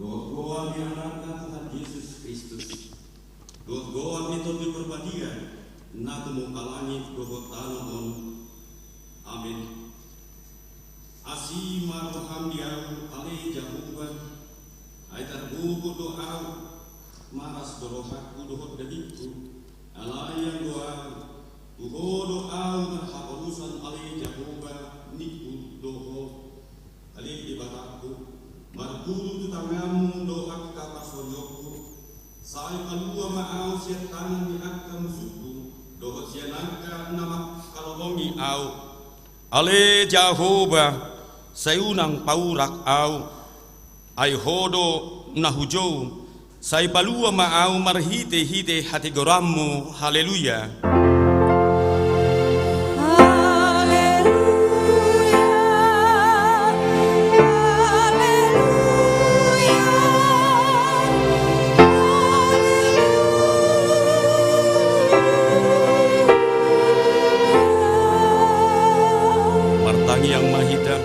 Doa goa ni anak Tuhan Yesus Kristus. Doa goa ni topi berbadia. Natumu alangit doa tanahon. Amin. Asima roham diau ale Jehovah. Aitar buku doa maras dorohat doa dadiku. Alayan doa tuho doa haparusan ale Jehovah niku doa ale ibadahku. Marguru tu tangamu doa kapas wajokku. Saya kalua maau siat tangan di akka musuhku. Doa sianaka nama kalolongi au. Ale Jehovah sayunang paurak au. Ai hodo nahujou. Saya palua maau marhite hite hati goramu. Haleluya. Yang mahita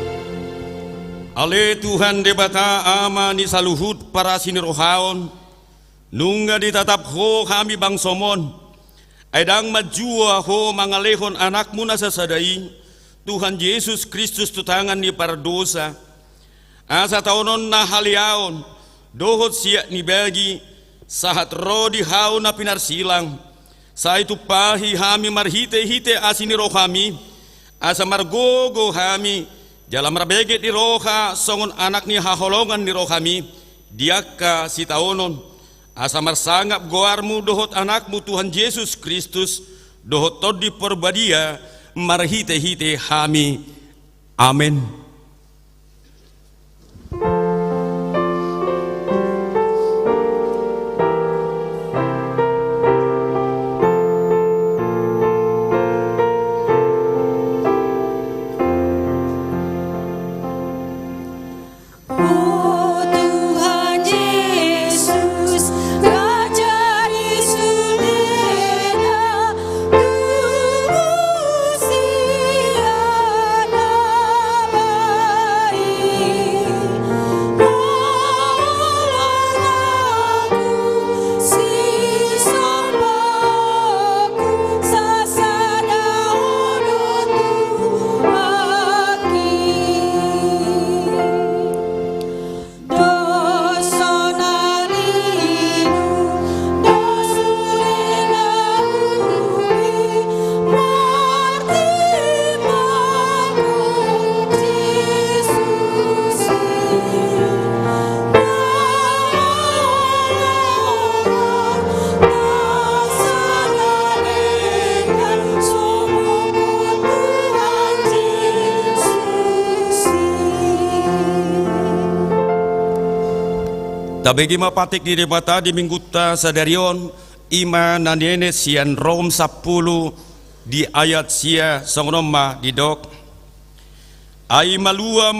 ale Tuhan debata ama ni saluhut para sinirohaon nungga ditatap ho kami bangsomon edang majua ho mangalehon anakmu nasasadai Tuhan Yesus Kristus tutangan ni para dosa asa taonon na haliaon dohot siak ni bagi sahat rodi hau na pinarsilang sa itu pahi hami marhite hite asiniro kami asa margogo hami jalan marbege di roha songon anak ni haholongan di rohami diaka si taonon asa marsangap goarmu dohot anakmu Tuhan Yesus Kristus dohot todi perbadia marhite hite hami amin. Tabegi mapatik di debata di mingguta sadarion ima nanene sian Rom 10 di ayat sia songroma di dok ai malua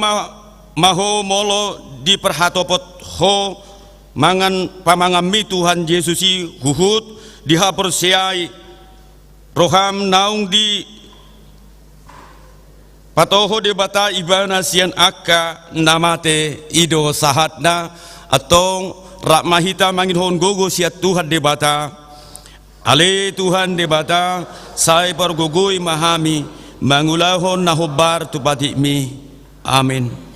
maho molo di perhatopot ho mangan pamangami Tuhan Yesusi huhut di hapur siai roham naung di patoho debata ibana sian akka namate ido sahatna atong rak mahita mangin hon gogo siat Tuhan debata ale Tuhan debata sai pergogoi mahami mangulahon nahobar tupati mi amin.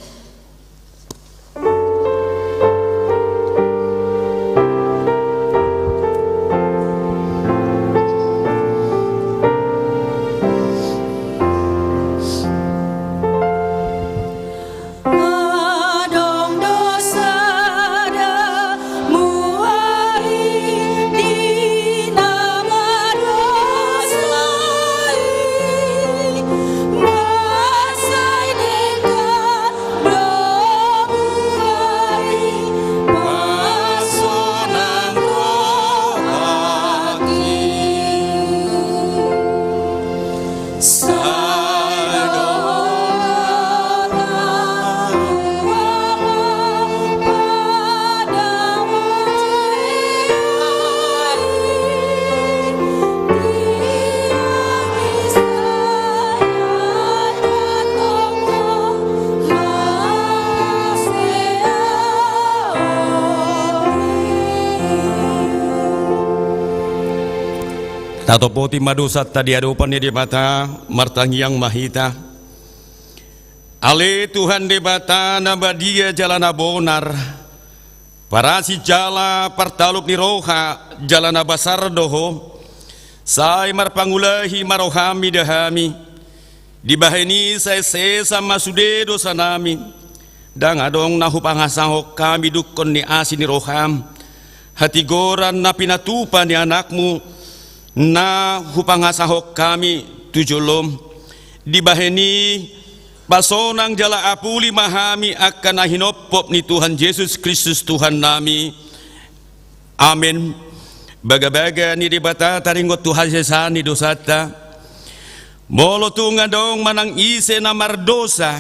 Tatopoti madusat tadi adupan di bata martangi yang mahita. Ale Tuhan di bata nabadia jalan abonar. Para si jala partaluk ni roha jalan abasar doho. Sai marpangulahi marohami dahami. Dibaheni saya sesa masude dosa nami. Dang adong nahupangasahok kami dukon ni asin ni roham. Hati goran na pinatupa ni anakmu na hupangasahok kami tujulom dibaheni pasonang jala apuli mahami akan nahinopop ni Tuhan Yesus Kristus Tuhan nami. Amin. Baga-baga ni dibata taringot Tuhan sesani dosata molo tunga dong manang ise na mardosa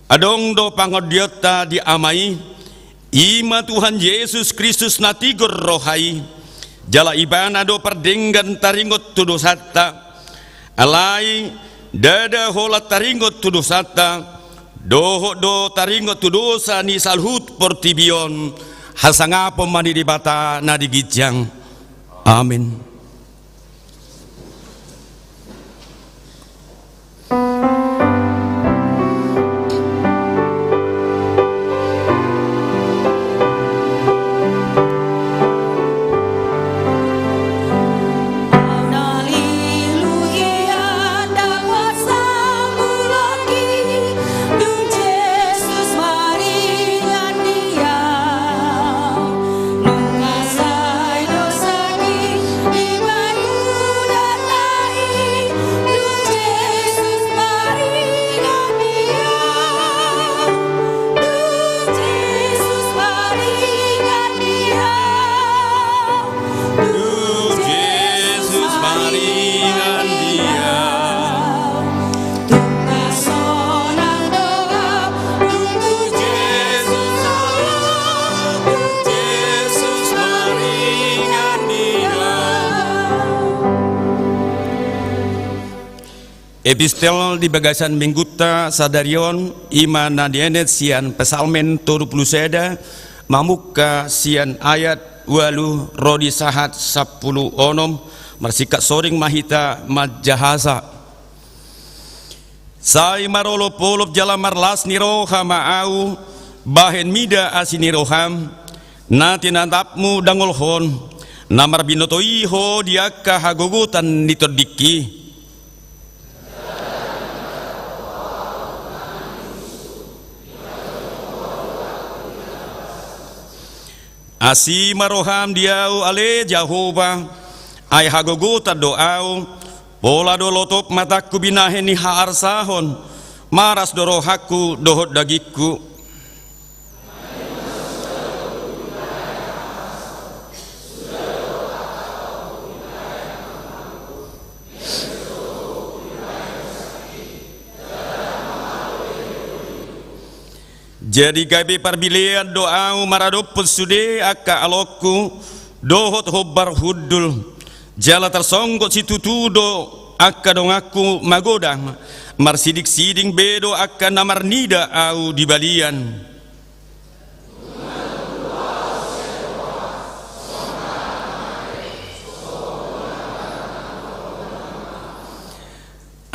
adong do pangodiota di amai ima Tuhan Yesus Kristus natigor rohai jala ibana do perdenggan taringot tudosata alai dada hola taringot tudosata doho do taringot tudosa ni salhut portibion hasangapo mani dibata na digijang. Amin. Epistel di bagasan mingguta sadarion ima nadienet sian pesalmen 30 seda mamuka sian ayat walu rodi sahat 10 onom marsikat soring mahita majahasa sai marolo polop jalamar las niroha maau bahen mida asiniroham nati nantapmu dangolhon namar binotoiho diaka hagogutan nitodiki asi maroham diau ale Jehovah ay hagoguta doau pola do lotop mataku binahen ni haar sahon maras dorohaku dohot dagiku jadi gabe parbilian doau maradop sude akka alokku dohot hobbar huddul jala tersonggot situtudo akka dongaku magodang marsidik siding bedo akka namar nida au di balian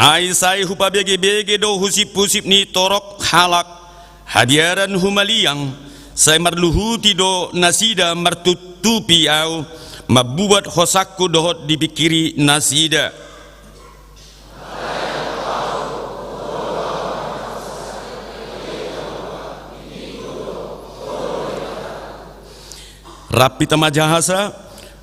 ai sai hupa bege-bege do husip-husip ni torok halak hadiaran humaliang saya marluhuti do nasida martutupi au mabuat hosaku dohot dipikiri nasida rapi tamajahasa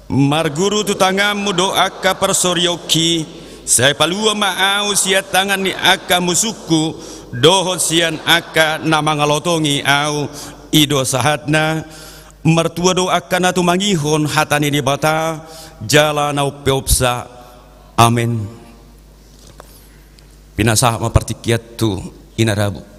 marguru tutangamu do akka persoryoki saya palua maau siat tangan ni akka musuku dohot sian akka nama ngalotongi au ido sahatna mertua do akka natu mangihon hatani di bata jala nau peopsa. Amin. Pinasah mapartikiat tu inarabu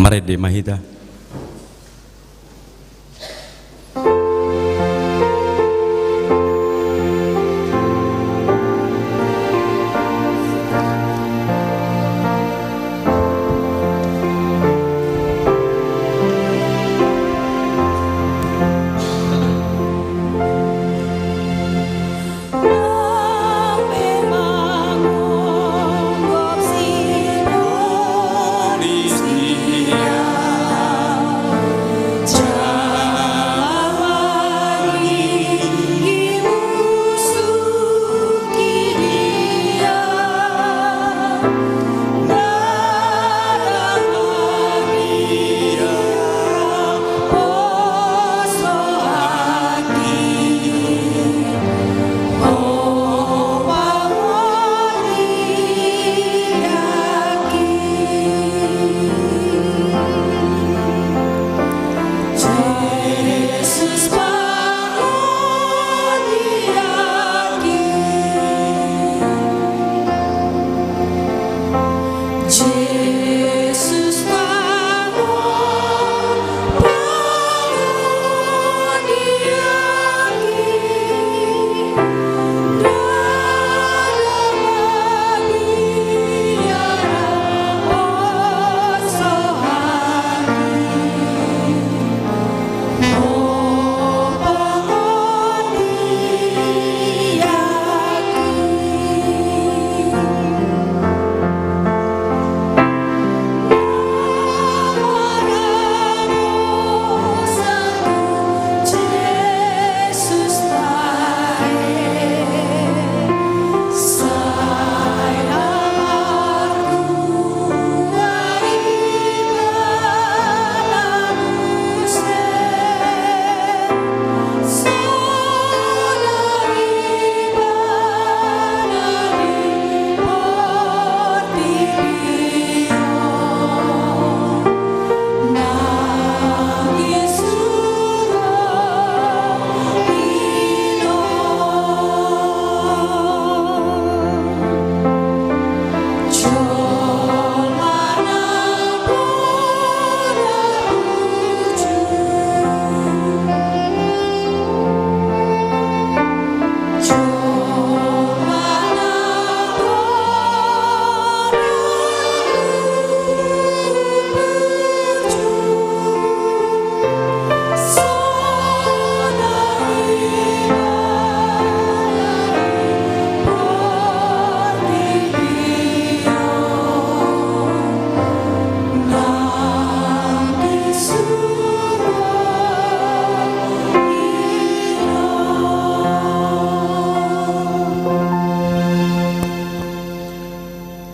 Marede mahita.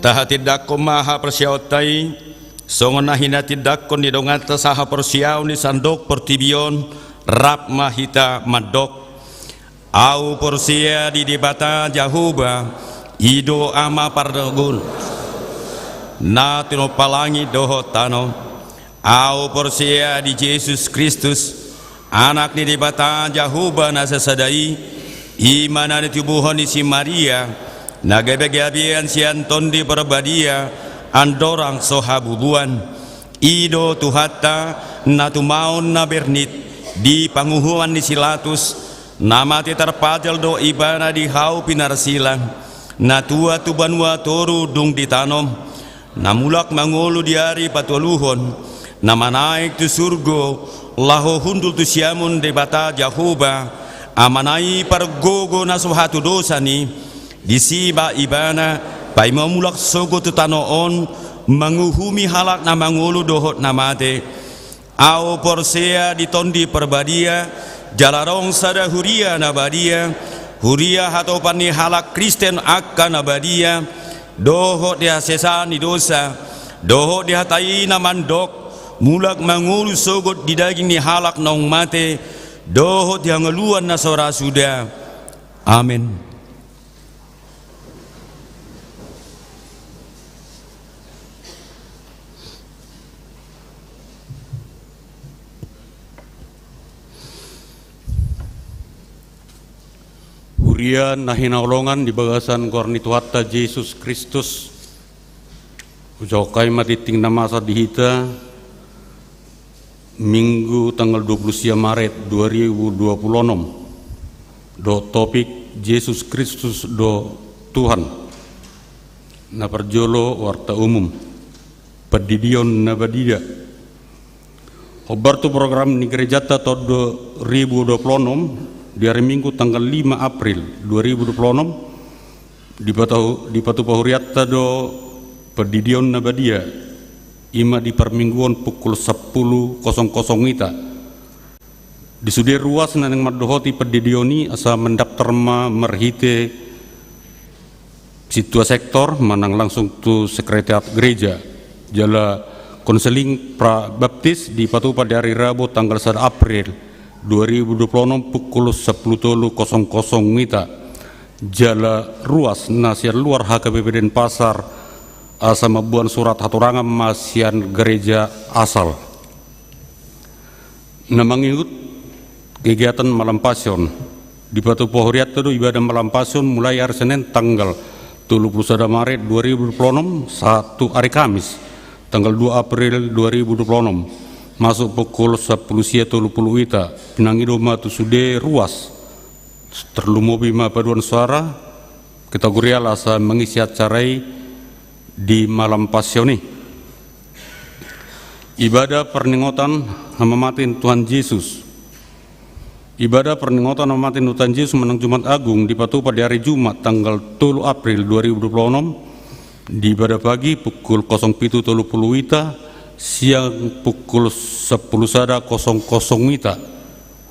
Tahatidak ko maha persiautai songon nahinatidak ko nidongata saha persiau ni sandok pertibion rap mahita madok au persia di dibata jahuba ido ama pardagun na tino palangi doho tano au persia di Yesus Kristus anak ni dibata jahuba na sesadai imana tubuhon ni si Maria nagabegabian si Anton di perbadia andorang sohabubuan ido tuhata natumaon na bernit di panguhuan ni silatus namati terpajal do ibana di hau pinarsilang natua tubanwa toru dung ditanom namulak mangolu diari patuluhon nama naik tu surgo laho hundul tu siamun debata jahuba amanai pargogo nasuhatu dosa ni disiba ibana pai mamulak sogo tu tanoon manguhumi halak na mangulu dohot namate au porsea ditondi perbadia jalarong sada huria nabadia huria hatopani halak Kristen akan nabadia dohot dia sesani dosa dohot dia tai namandok mulak mangulu sogot di daging ni halak nong mate dohot dia ngeluan nasora sudah. Amin. Huria nahinaulongan di bagasan kornituata Yesus Kristus ujokai matiting namasa dihita Minggu tanggal 20 Maret 2026 do topik Yesus Kristus do Tuhan na perjolo warta umum pedidion na badida obar tu program ni gereja todo 2026 di hari Minggu tanggal 5 April 2026 di Patu Pahuriatta do pedidion na badia ima di permingguan pukul 10.00 wita di sudir ruas naneng madohoti pedidioni asa mendaftar merhite situa sektor manang langsung tu sekretariat gereja jala konseling pra baptis di Patu pada hari Rabu tanggal 1 April 2026 pukul 10.00 wita jala ruas nasiar luar HKBP Denpasar asa mabuan surat haturangan masian gereja asal na mangikut kegiatan malam pasion di Patu Pahuriatta do ibadah malam pasion mulai hari Senin tanggal 31 Maret 2026 satu hari Kamis tanggal 2 April 2026 masuk pukul 10.30 wita pinangido matu sude ruas terlumobi ma paduan suara kategori asa mengisi acara di malam pasion ini ibadah perninggotan hamamatin Tuhan Yesus. Ibadah perninggotan hamamatin Tuhan Yesus menang Jumat Agung di Patu pada hari Jumat tanggal 3 April 2026 di ibadah pagi pukul 07.30 wita siang pukul 10.00 wita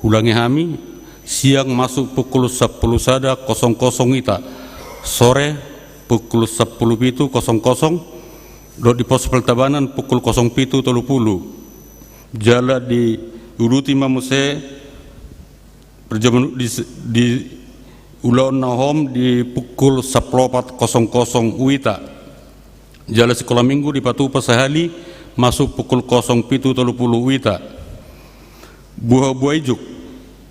ulangi hami siang masuk pukul 10.00 wita sore pukul 10.00 do di pos peltabanan pukul 07.30 jala di uruti mamuse perjaman di Ulaon Nahom di pukul 14.00 wita jala sekolah minggu di Patu Pasahali masuk pukul 07.30 wita buah ijuk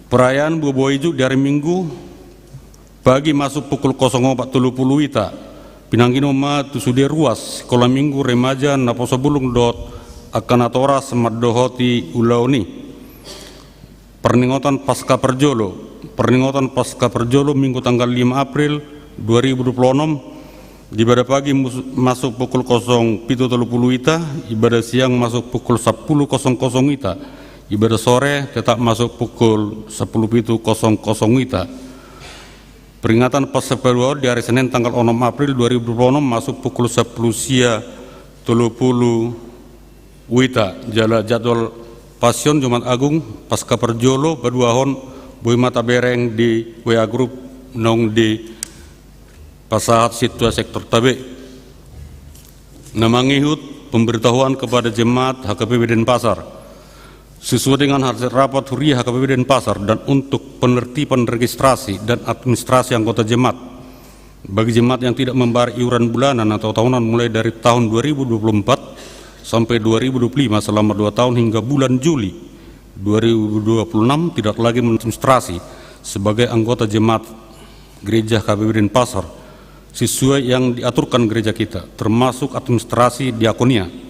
perayaan buah ijuk di hari Minggu pagi masuk pukul 04.30 wita pinanggino ma tu sude ruas sekolah minggu remaja naposo bulung dot akan atora semat dohoti ulaoni perninggotan pasca perjolo minggu tanggal 5 April 2026 ibadah pagi masuk pukul 07.30 wita ibadah siang masuk pukul 10.00 wita ibadah sore tetap masuk pukul 10.00 wita. Peringatan Pasca di hari Senin tanggal 6 April 2026 masuk pukul 10.30 wita jala jadwal pasion Jumat Agung pasca perjolo baduahon boy mata bereng di WA Group nong di pasahat situa sektor tabe namangihut pemberitahuan kepada jemaat HKBP Denpasar sesuai dengan hasil rapat huriah HKBP Denpasar dan untuk penertiban registrasi dan administrasi anggota jemaat bagi jemaat yang tidak membayar iuran bulanan atau tahunan mulai dari tahun 2024 sampai 2025 selama 2 tahun hingga bulan Juli 2026 tidak lagi mengadministrasi sebagai anggota jemaat gereja HKBP Denpasar sesuai yang diaturkan gereja kita termasuk administrasi diakonia.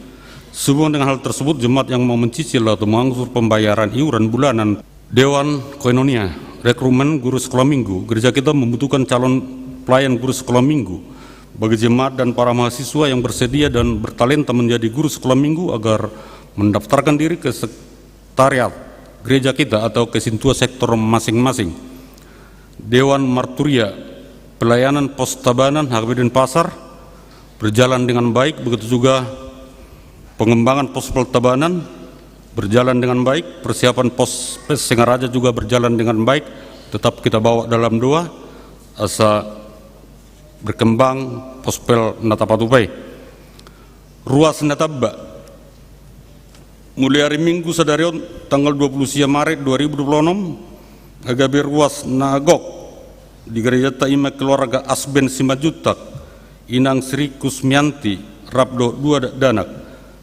Sehubungan dengan hal tersebut, jemaat yang mau mencicil atau mengangsur pembayaran iuran bulanan Dewan Koinonia, rekrutmen guru sekolah minggu, gereja kita membutuhkan calon pelayan guru sekolah minggu bagi jemaat dan para mahasiswa yang bersedia dan bertalenta menjadi guru sekolah minggu agar mendaftarkan diri ke sekretariat gereja kita atau ke sintua sektor masing-masing. Dewan Marturia, pelayanan pos tabanan HKBP Denpasar berjalan dengan baik, begitu juga pengembangan pos peltabanan berjalan dengan baik, persiapan pos Singaraja juga berjalan dengan baik, tetap kita bawa dalam doa asa berkembang pospel natapatupai. Ruas natabba mulai hari Minggu sadarion tanggal 20 Maret 2026 agabe ruas nagok di gereja Taima keluarga Asben Simajutak Inang Sri Kusmianti Rabdo 2 Danak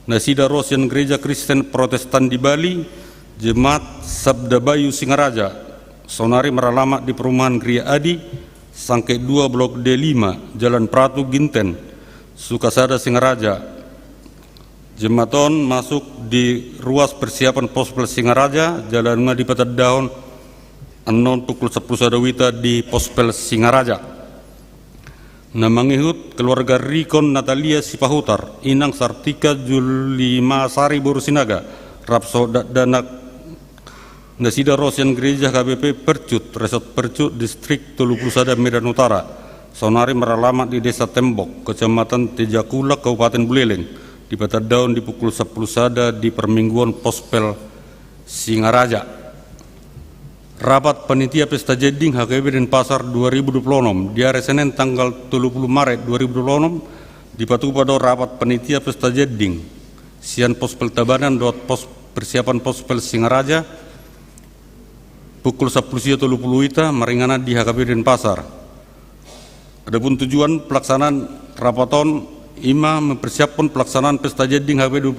Nasida Rosian Gereja Kristen Protestan di Bali, Jemaat Sabda Bayu Singaraja, Sonari meralamat di perumahan Gria Adi, Sangke 2 Blok D5, Jalan Pratu Ginten, Sukasada Singaraja, Jematon masuk di ruas persiapan Pospel Singaraja, Jalan Ngadi Patadaon, anon pukul 10 wita di Pospel Singaraja. Namangihut keluarga Rikon Natalia Sipahutar, Inang Sartika Julima Sari Borusinaga, Rapso Danak Nasida Rosian Gereja KBP Percut, Resort Percut, Distrik Tulukusada Medan Utara, Sonari meralamat di Desa Tembok, Kecamatan Tejakula, Kabupaten Buleleng, di Patadaun di pukul 10 sada di permingguan Pospel Singaraja. Rapat Panitia Pesta Jeding HKBP Denpasar 2026 di hari Senin tanggal 30 Maret 2026 di Patupada rapat Panitia Pesta Jeding Sian Pospel Tabanan pos persiapan Pospel Singaraja pukul 10.30 wita meringanan di HKBP Denpasar. Adapun tujuan pelaksanaan rapaton Ima mempersiapkan pelaksanaan Pesta Jeding HKBP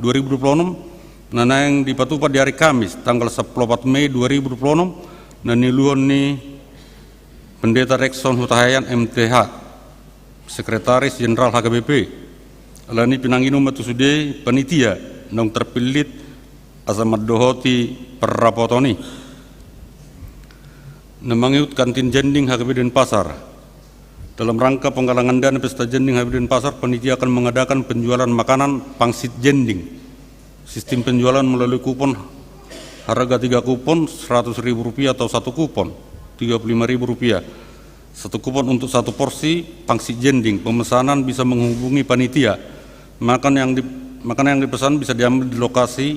2026 nanang di Patupa di hari Kamis tanggal 14 Mei 2026 naniluhon ni Pendeta Rekson Hutahayan MTH Sekretaris Jenderal HKBP alani pinanginu matusude panitia nang terpilit asamat dohoti perrapotoni namangiut kantin jending HKBP Denpasar. Dalam rangka penggalangan dana Pesta Jending HKBP Denpasar, panitia akan mengadakan penjualan makanan pangsit jending. Sistem penjualan melalui kupon harga 3 kupon Rp100.000 atau 1 kupon Rp35.000. 1 kupon untuk 1 porsi pangsit jending. Pemesanan bisa menghubungi panitia. Makanan yang dipesan bisa diambil di lokasi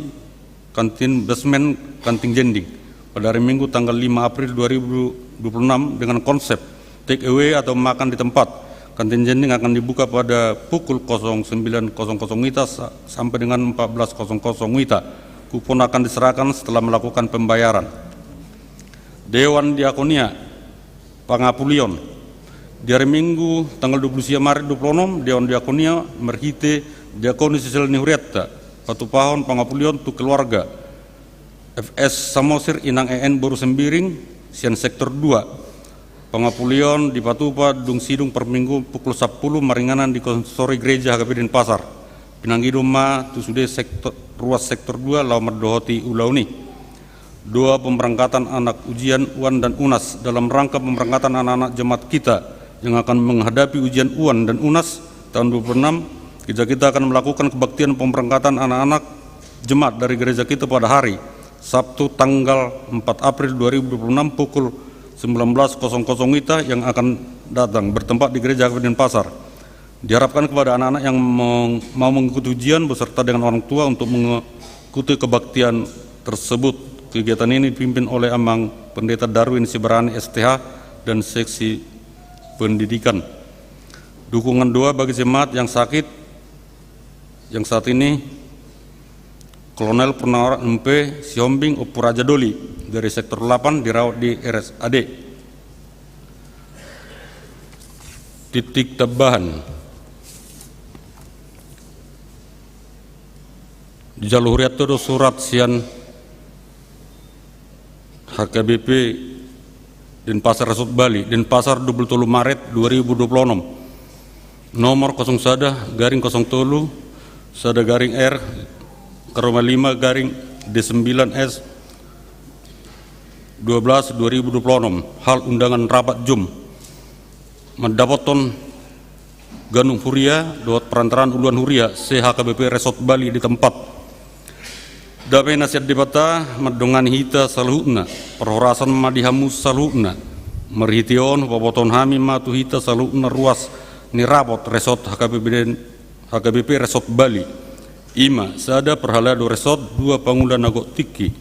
kantin basement kantin jending pada hari Minggu tanggal 5 April 2026 dengan konsep take away atau makan di tempat. Kantin jending akan dibuka pada pukul 09.00 WITA sampai dengan 14.00 WITA. Kupon akan diserahkan setelah melakukan pembayaran. Dewan Diakonia Pangapulion di hari Minggu tanggal 20 Maret 2026 Dewan Diakonia merhite Diakoni Sosial Nihuriatta Patupahon Pangapulion tu keluarga FS Samosir Inang EN Boru Sembiring Sian Sektor 2 Pangapulion di Patupa Dung Sidung per minggu pukul 10 meringanan di konsori gereja HKBP Denpasar. Pinanggido ma tusude ruas sektor 2 Laumat Dohoti Ulauni. 2 pemberangkatan anak ujian UAN dan UNAS dalam rangka pemberangkatan anak-anak jemaat kita yang akan menghadapi ujian UAN dan UNAS tahun 2026. Kita akan melakukan kebaktian pemberangkatan anak-anak jemaat dari gereja kita pada hari Sabtu tanggal 4 April 2026 pukul 19.00 WITA yang akan datang bertempat di gereja HKBP Denpasar. Diharapkan kepada anak-anak yang mau mengikuti ujian beserta dengan orang tua untuk mengikuti kebaktian tersebut. Kegiatan ini dipimpin oleh Amang Pendeta Darwin Sibarani STH dan Seksi Pendidikan. Dukungan doa bagi jemaat yang sakit yang saat ini Kolonel Purnawirawan MP Siombing Opuraja Doli dari Sektor 8 dirawat di RSAD. Titik tambahan. Di jalur itu surat sian HKBP Denpasar Resort Bali, Denpasar 23 Maret 2026. Nomor 01 garing 03 sada garing R Karoma 5 garing D9S 12 2026 hal undangan rapat Jum mendapaton Ganung Huria dot perantaraan Uluan Huria CHKBP Resort Bali di tempat dapat nasihat debata madongan hita saluhna perhorasan madihamus saluhna merhition papoton hami matu hita saluhna ruas nirapot Resort HKBP Resort Bali. Ima, sada perhalado resort 2 Pangulan Nagok Tiki,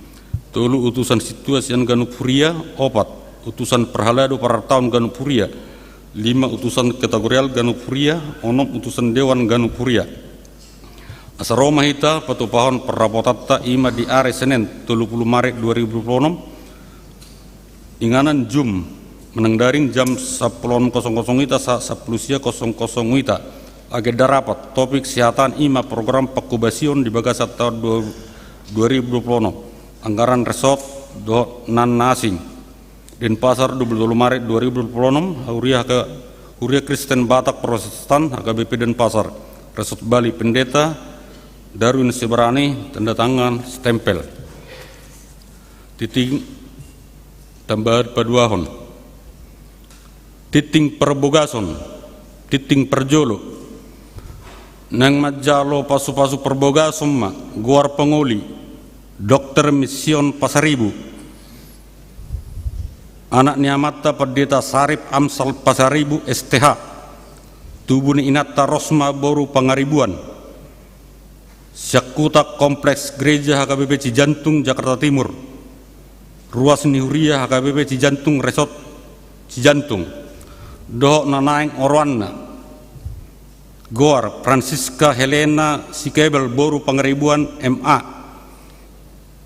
3 utusan situasian Ganuk Furia, 4 utusan perhalado para tahun Ganuk Furia, 5 utusan kategorial Ganuk Furia, 6 utusan Dewan Ganuk Furia. Asaroma hita patupahon perrapotatta ima di are Senin 30 Maret 2026 inganan Jum menengdaring jam 10.00 WITA sa 10.00 WITA. Agenda rapat topik kesehatan ima program pakubasion di Bagas tahun 2020 anggaran resort nan nasing Denpasar 22 Maret 2026 Huria Kristen Batak Protestan HKBP Denpasar Resort Bali Pendeta Darwin Sebrani, tanda tangan, stempel. Titing tambahan paduahon. Titing perbogason, titing perjolo. Nang majalo pasu-pasu perbogason ma, guar pengoli, dokter mision Pasaribu. Anak niamata pendeta Sarip Amsal Pasaribu STH. Tubuh ni inata Rosma Boru Pangaribuan. Syakuta Kompleks Gereja HKBP Cijantung Jakarta Timur. Ruas Nihuria HKBP Cijantung Resort Cijantung. Dohok Nanaeng Orwana. Goar Francisca Helena Sikebel Boru Pangaribuan MA.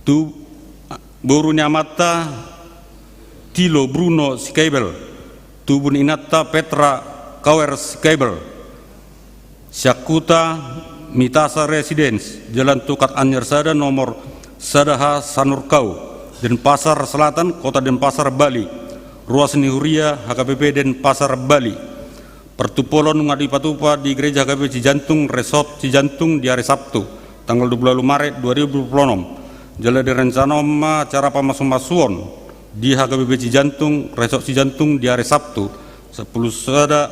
Tu Boru Nyamata Tilo Bruno Sikebel. Tubun Inata Petra Kawer Sikebel. Syakuta Mitasa Residence, Jalan Tukat Anyar Sada nomor Sadaha Sanurkau, Denpasar Selatan, Kota Denpasar, Bali. Ruas Nihuria HKBP Denpasar, Bali. Pertupolon Ngadipatupa di Gereja HKBP Cijantung Resort Cijantung di hari Sabtu, tanggal 20 Maret 2026. Jalan direncana acara pamasum-masuon di HKBP Cijantung Resort Cijantung di hari Sabtu 10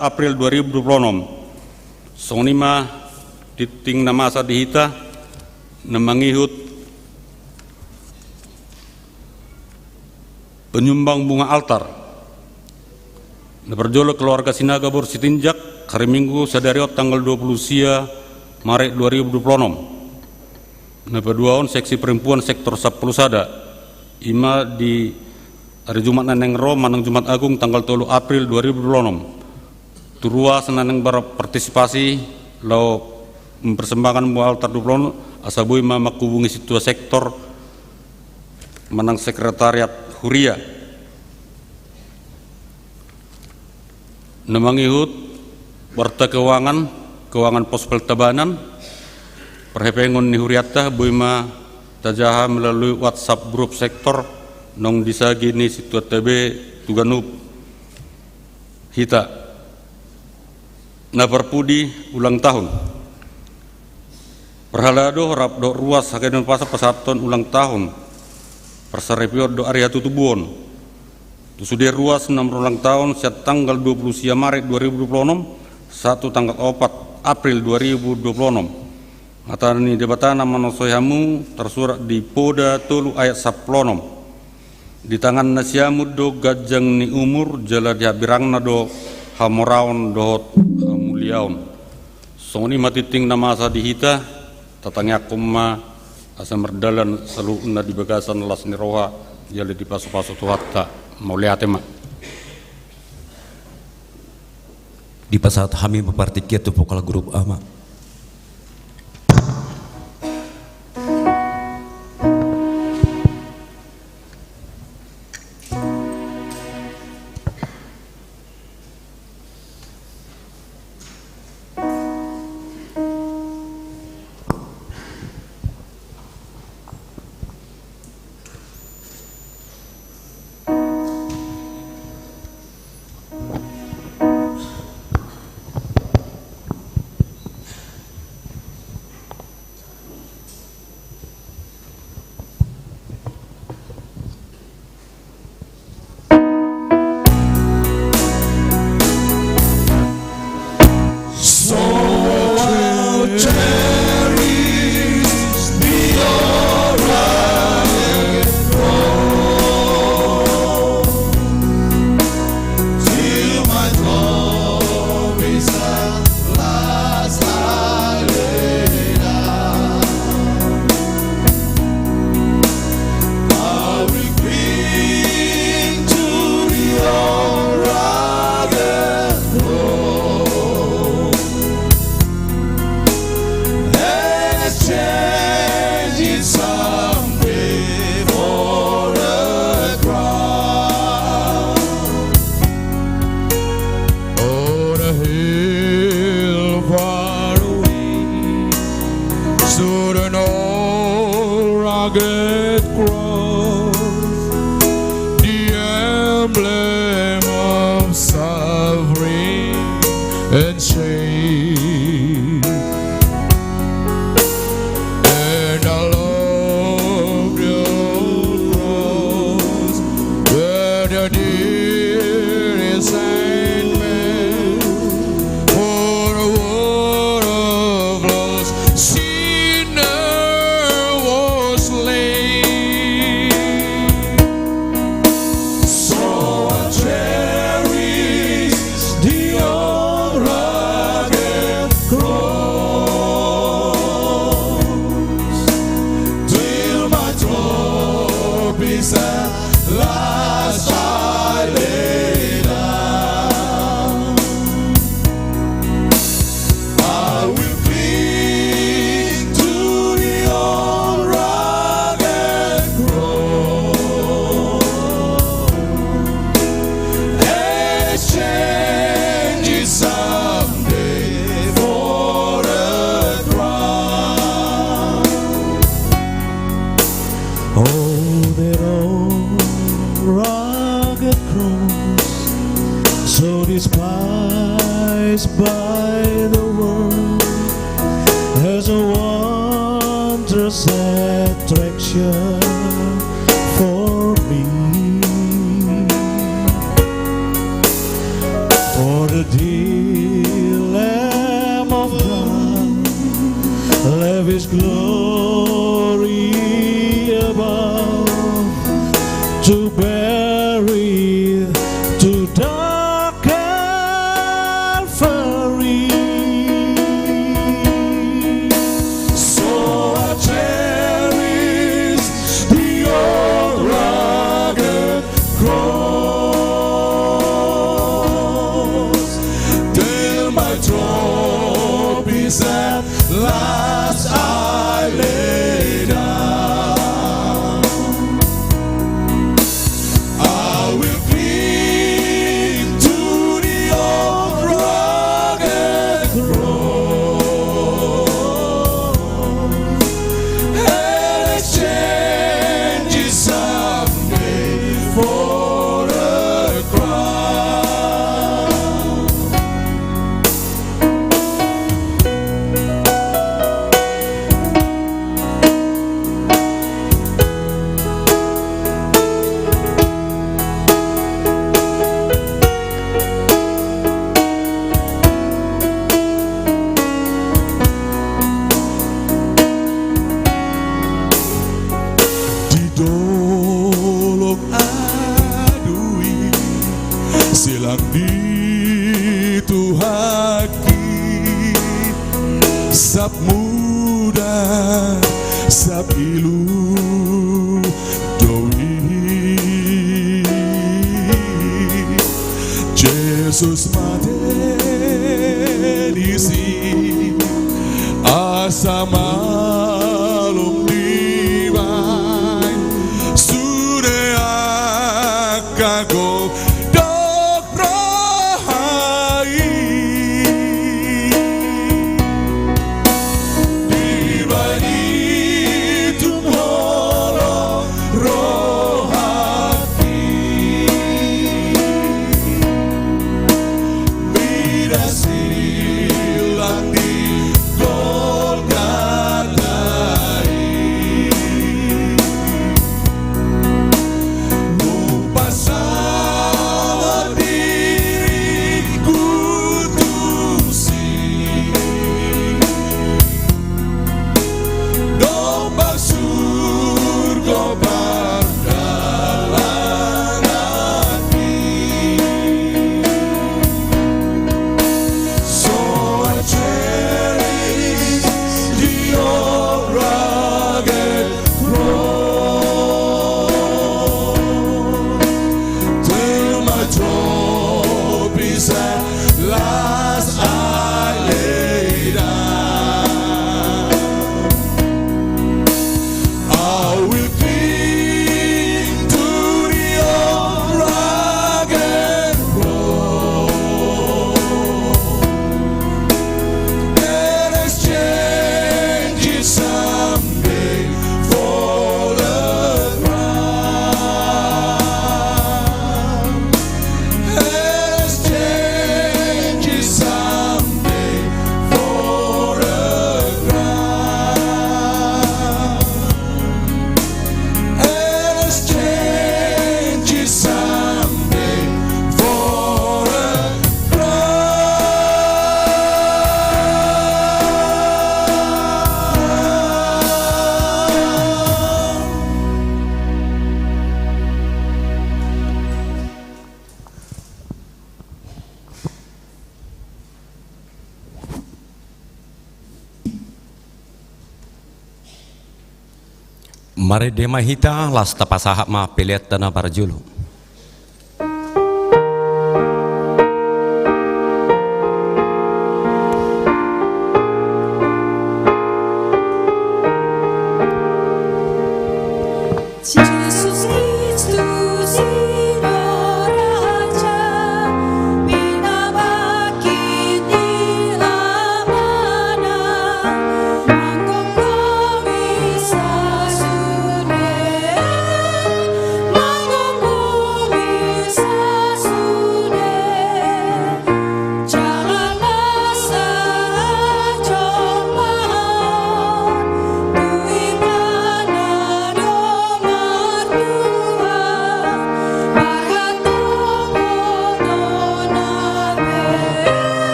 April 2026. Sonima titing nama sadihita namangihut penyumbang bunga altar na berjolo keluarga Sinaga Bor Sitinjak hari Minggu sadariot tanggal 20 sia Maret 2026 na peduaon seksi perempuan sektor 10 sada ima di hari Jumat naneng ro manang Jumat Agung tanggal 3 April 2026 turua senaneng berpartisipasi lo mempersembahkan buah altar duplon asabui mamakubungi situa sektor menang sekretariat Huria nemangihut warta keuangan pos peltabanan perhepengon ni Huriata buima tajaha melalui WhatsApp grup sektor nong disagi ni situa TB Tuganup hita na perpudi ulang tahun perhalado harap do ruas hakeun pasar pasapton ulang tahun persarepior do area tutubuon tu sudah ruas 6 ulang tahun saat tanggal 20 sia Maret 2026 satu tanggal 4 April 2026 matani debatana manosoyamu tersurat di Poda Tolu ayat 10 di tangan nasiamud do gajang ni umur jala dihabirangna do hamoraon do muliaon soni matiting nama sadihita tatangnya kumma asa merdalan selalu na di bagasan las niroha jale di pasu-pasu tuhatta mau lihat ema di pasat kami mempartikiat tu vokal grup ama and shame. always by the world as a wondrous attraction for me. For the dear Lamb of God left His glory above to bury to dark Calvary. So I cherish the old rugged cross till my trophies at last I lay down. I will cling to the old rugged cross and exchange it someday for a crown. Didolok adui silang dituhaki sab muda sab ilu doi Jesus mate disi asa malum divine sudah kago dok rohai dibagi tumolo rohati bida silang di last I lay down. I will cling to the old rugged cross and exchange it someday for the crown. Exchange it someday for a crown. Exchange it someday for a Mari demahita las tapasahap ma peliat tanah barjulu. Jesus Kristus Ino Raja pinabakit di amana mangkong kami sa sunen mangkong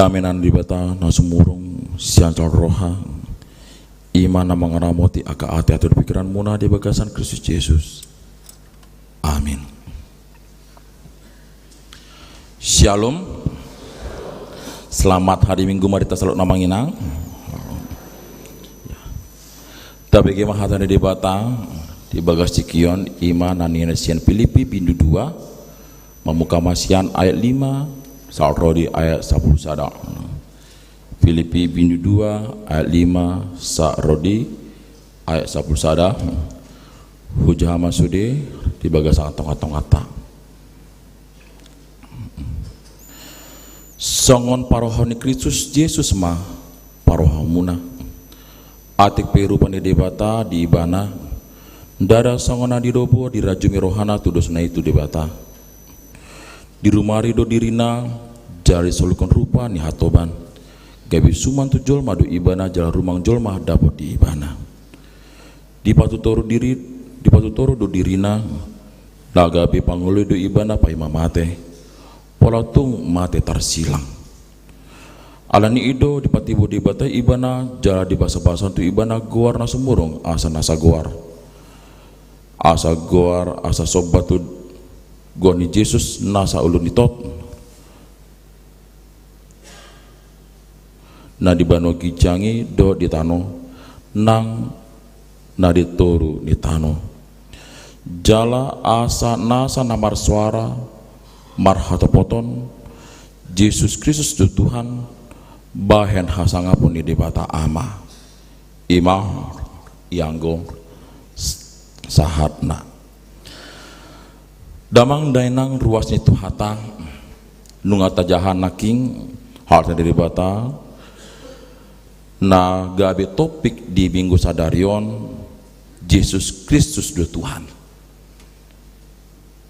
damenan di bata na sumurung sian cal roha iman na mangaramoti aka ati atur pikiran muna di bagasan Kristus Yesus. Amin. Shalom. Selamat hari Minggu, mari kita selalu namanginang. Tapi kemah hatane di bata di bagas cikion iman nanina sian Filipi bindu 2 memuka masian ayat 5 salrodi ayat 10 sada. Filipi bindu 2 ayat 5 salrodi ayat 10 sada. Hujah masude di bagas atong-atong kata. Songon parohoni Kristus Yesus ma parohamuna atik peru panidebata di ibana dada songona di dobo di rajumi rohana tudosna itu debata di rumah rido dirina jari solukon rupa ni hatoban gabi suman tu jolma do ibana jala rumang jolma dapat di ibana di patutoro do dirina lagabi pangulu do ibana pa imamate polatung mate tarsilang alani ido di patibo di bata ibana jala di basa-basa tu ibana goar na sumurung asa nasa goar asa sobatu goni Yesus nasa ulun itot na di bano kicangi do di tano nang na di toru di tano jala asa nasa namar suara marhatopoton Yesus Kristus tu Tuhan bahen hasangapun di bata ama imah yanggong sahatna damang dainang ruasnya tu hatang nungata jahan naking harta dari bata na gabe topik di minggu sadarion Yesus Kristus do Tuhan.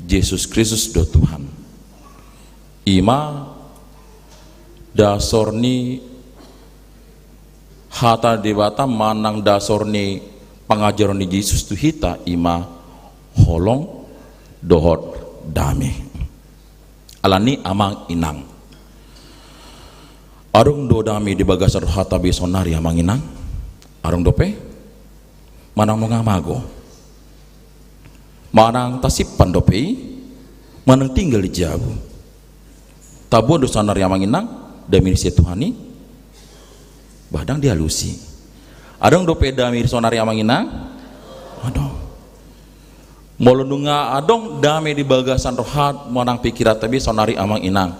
Yesus Kristus do Tuhan ima dasorni hata debata manang dasorni pengajaran ni Yesus tu hita ima holong dohot dame alani amang inang arung do dame di bagasar hata besonari amang inang arung dope manang ngamago manang tasipan dope manang tinggal di jabu tabu do sonari amang inang dami si Tuhani badang dialusi adong do peda mir sonari amang inang adong molo nunga adong dame di bagasan rohat manang pikiran tabi sonari amang inang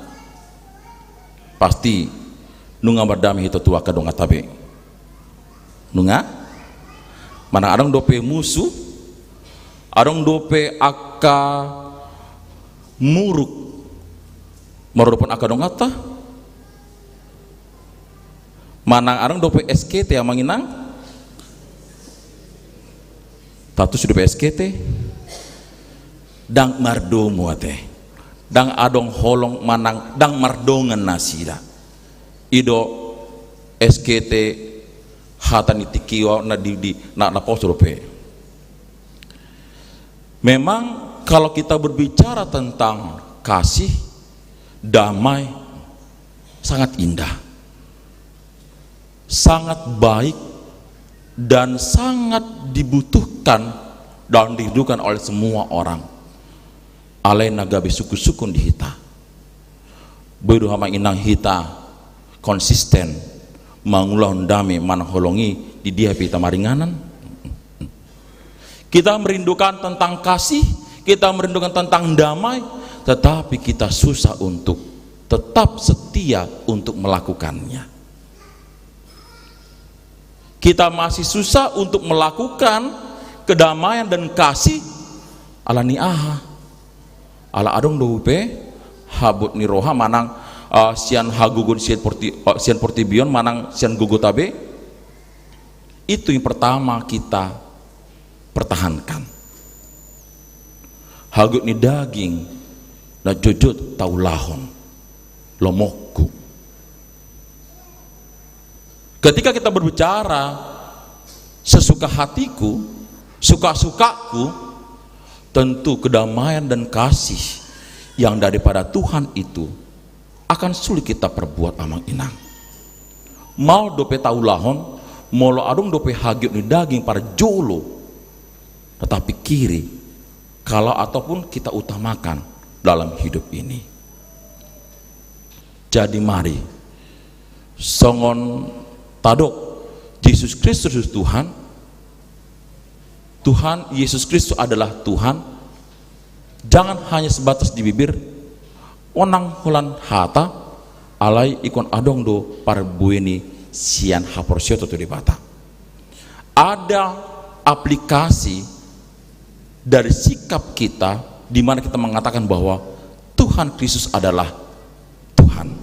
pasti nunga berdami itu tua kadong atabe nunga manang adong dope musuh adong dope aka muruk marodopon aka dong ata manang arang dope SKT amang inang tatu sudah SKT dang mardomu ate dang adong holong manang dang mardongan nasira ido SKT hatan itikiwa na di na posrope. Memang kalau kita berbicara tentang kasih damai sangat indah, sangat baik dan sangat dibutuhkan dan dirindukan oleh semua orang. Alaina gabe suku-sukun di hita beru hama inang hita konsisten mangulah dame manholongi di dia pita maringanan. Kita merindukan tentang kasih, kita merindukan tentang damai, tetapi kita susah untuk tetap setia untuk melakukannya. Kita masih susah untuk melakukan kedamaian dan kasih ala niaha ala adong dope habut ni roha manang sian hagugun sian portibion manang sian gugotabe. Itu yang pertama kita pertahankan. Hagut ni daging na jujut taulahon lomokku. Ketika kita berbicara sesuka hatiku, suka-sukaku, tentu kedamaian dan kasih yang daripada Tuhan itu akan sulit kita perbuat amang inang. Mau dope taulahon, molo adung dope hagiut ni daging para jolo, tetapi kiri kalau ataupun kita utamakan dalam hidup ini. Jadi mari songon tadok Yesus Kristus Tuhan. Tuhan Yesus Kristus adalah Tuhan. Jangan hanya sebatas di bibir. Onang hulan hata alai ikon adong do par bueni sian haporsyoto tu dibata. Ada aplikasi dari sikap kita di mana kita mengatakan bahwa Tuhan Kristus adalah Tuhan.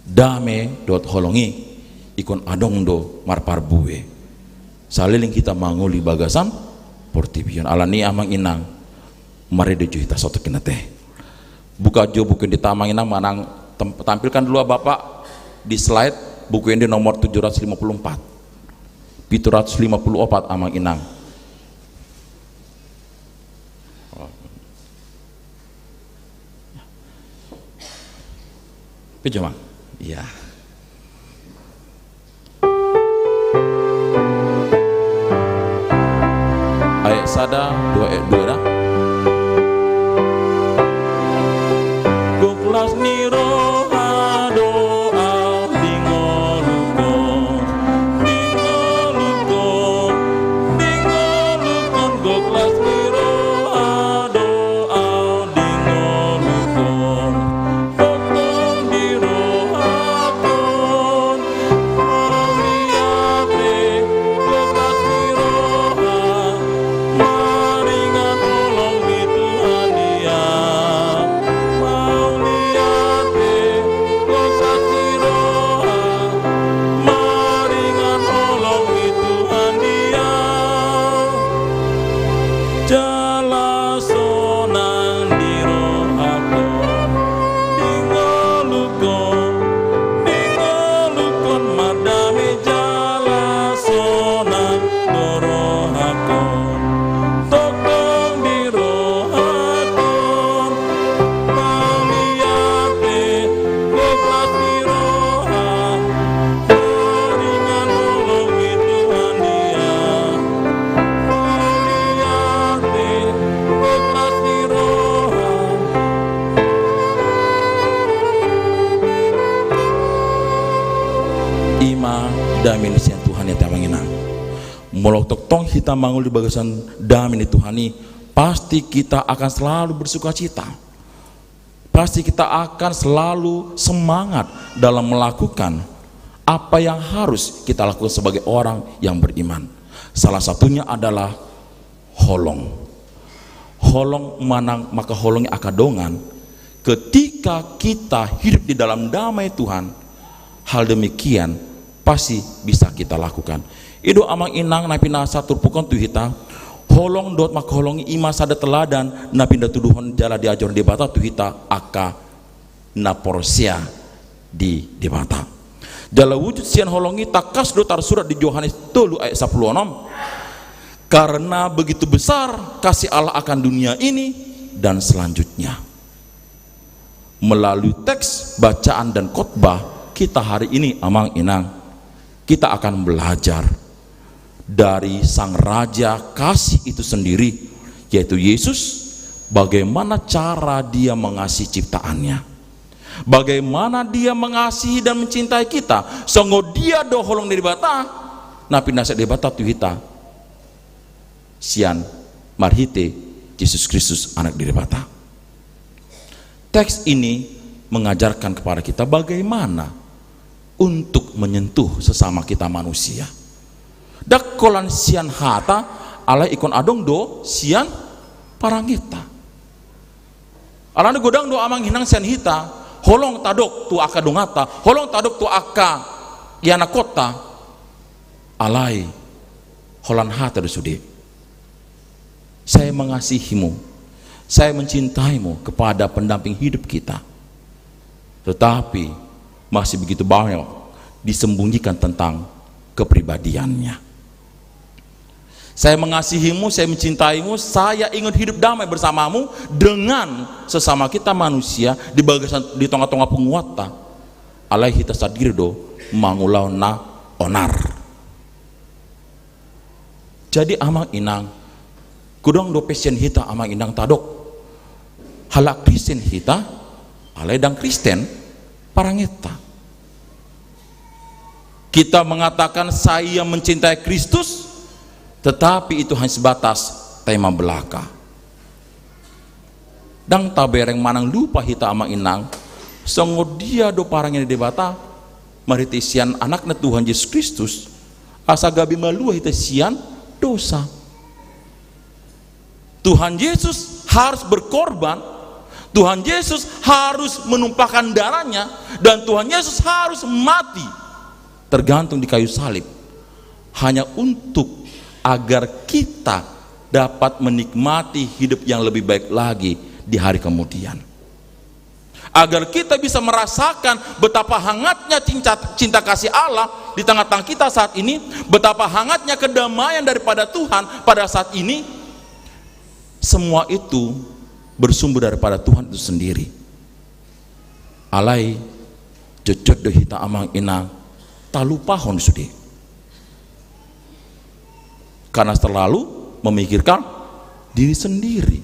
Dame dot holongi ikon adong do marpar buwe. Saliling kita manguli bagasan portibion alani amang inang mari deju hita soto kinate. Buka jo buku di tamang inang manang tampilkan dulu Bapak di slide buku ini nomor 754 amang inang. Pijama. Iya. Ayat sada 2 dah. Goklas niro adoa dingolukon goklas niro adoa dingolukon pokong diro akon maliate goklas niro maringan ulong di Tuhan dia mauliate goklas niro maringan ulong di Tuhan dia jala sonang diro akon dingolukon madami jala sonang doro akon tokong diro akon maliate goklas niro maringan ulong di Tuhan dia maliate goklas niro ima damin sian Tuhan yang tamanginang molok tok tong kita mangul di bagasan damin Tuhani pasti kita akan selalu bersuka cita, pasti kita akan selalu semangat dalam melakukan apa yang harus kita lakukan sebagai orang yang beriman. Salah satunya adalah holong manang maka holongnya akadongan. Ketika kita hidup di dalam damai Tuhan, hal demikian pasti bisa kita lakukan. Ido amang inang napina satur pukon tu hita holong dot mak holongi ima sada teladan napinda tuduhon jala diajar di bata tu hita aka na porsia di bata. Jala wujud sian holongi takas do tar surat di Yohanes 3 ayat 16. Karena begitu besar kasih Allah akan dunia ini dan selanjutnya. Melalui teks bacaan dan khotbah kita hari ini amang inang kita akan belajar dari sang raja kasih itu sendiri, yaitu Yesus, bagaimana cara dia mengasihi ciptaannya, bagaimana dia mengasihi dan mencintai kita. Songgo dia do holong dari bata napi nasa dari bata tu hita sian marhite Yesus Kristus anak dari bata. Teks ini mengajarkan kepada kita bagaimana untuk menyentuh sesama kita manusia. Dak kolan sian hata ala ikon adong do sian parangita. Alana godang do amang hinang sian hita holong tadok tu aka dongata, holong tadok tu aka yana kota alai holan hata do sude. Saya mengasihimu, saya mencintaimu kepada pendamping hidup kita. Tetapi masih begitu banyak disembunyikan tentang kepribadiannya. Saya mengasihimu, saya mencintaimu, saya ingin hidup damai bersamamu dengan sesama kita manusia di tengah-tengah penguata. Alai hita sadirdo mangulau na onar. Jadi amang inang, kudong do passion hita amang inang tadok. Halak Kristen hita, alai dang Kristen parangeta. Kita mengatakan saya mencintai Kristus, tetapi itu hanya sebatas tema belaka. Dang tabereng manang lupa hita amang inang, songo dia do parangnya di debata, maritisian anaknya Tuhan Yesus Kristus, asa gabi malua hita sian dosa. Tuhan Yesus harus berkorban, Tuhan Yesus harus menumpahkan darahnya, dan Tuhan Yesus harus mati tergantung di kayu salib, hanya untuk agar kita dapat menikmati hidup yang lebih baik lagi di hari kemudian, agar kita bisa merasakan betapa hangatnya cinta kasih Allah di tengah-tengah kita saat ini, betapa hangatnya kedamaian daripada Tuhan pada saat ini. Semua itu bersumber daripada Tuhan itu sendiri. Alai jejot do hita amang inang talupahon sudi, karena terlalu memikirkan diri sendiri.